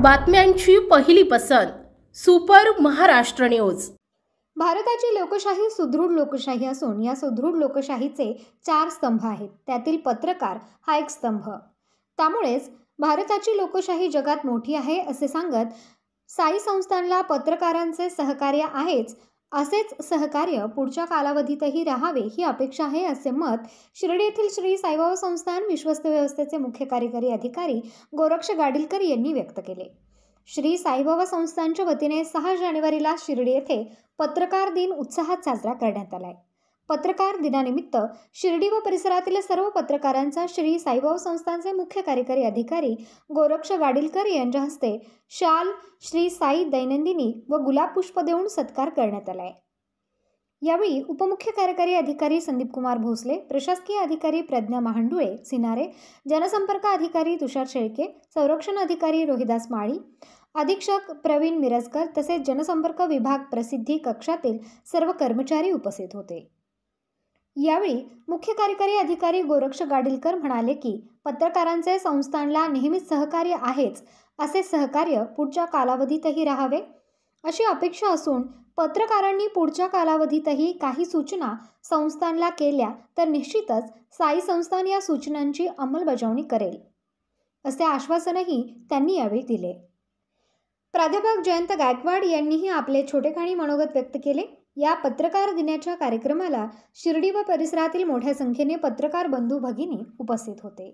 बातम्यांची पहिली पसंत सुपर महाराष्ट्र न्यूज। भारताची लोकशाही सुदृढ लोकशाही असून या सुदृढ लोकशाहीचे 4 स्तंभ आहेत। त्यातील पत्रकार हा एक स्तंभ। त्यामुळेच भारताची लोकशाही जगात मोठी आहे असे सांगत साई संस्थानला पत्रकारांचे सहकार्य आहेच, असेच सहकार्य पुढच्या कालावधीतही राहावे ही अपेक्षा आहे असे मत शिर्डी येथील श्री साईबाबा संस्थान विश्वस्त व्यवस्थेचे मुख्य कार्यकारी अधिकारी गोरक्ष गाडीलकर यांनी व्यक्त केले। श्री साईबाबा संस्थानच्या वतीने 6 जानेवारीला शिर्डी येथे पत्रकार दिन उत्साहात साजरा करण्यात आलाय। पत्रकार दिनानिमित्त शिर्डी व परिसरातील सर्व पत्रकारांचा श्री साईबाबा संस्थानचे मुख्य कार्यकारी अधिकारी गोरक्ष गाडीलकर यांच्या हस्ते शाल, श्री साई दैनंदिनी व गुलाब पुष्प देऊन सत्कार करण्यात आलाय। यावेळी उपमुख्य कार्यकारी अधिकारी संदीप कुमार भोसले, प्रशासकीय अधिकारी प्रज्ञा महांडुळे सिनारे, जनसंपर्क अधिकारी तुषार शेळके, संरक्षण अधिकारी रोहिदास माळी, अधीक्षक प्रवीण मिरजकर तसेच जनसंपर्क विभाग प्रसिद्धी कक्षातील सर्व कर्मचारी उपस्थित होते। यावेळी मुख्य कार्यकारी अधिकारी गोरक्ष गाडीलकर म्हणाले की पत्रकारांचे संस्थानला नेहमीच सहकार्य आहेच, असे सहकार्य पुढच्या कालावधीतही राहावे अशी अपेक्षा असून पत्रकारांनी पुढच्या कालावधीतही काही सूचना संस्थानला केल्या तर निश्चितच साई संस्थान या सूचनांची अंमलबजावणी करेल, असे आश्वासनही त्यांनी यावेळी दिले। प्राध्यापक जयंत गायकवाड यांनीही आपले छोटेखानी मनोगत व्यक्त केले। या पत्रकार दिनाच्या कार्यक्रमाला शिर्डी व परिसरातील मोठ्या संख्येने पत्रकार बंधू भगिनी उपस्थित होते।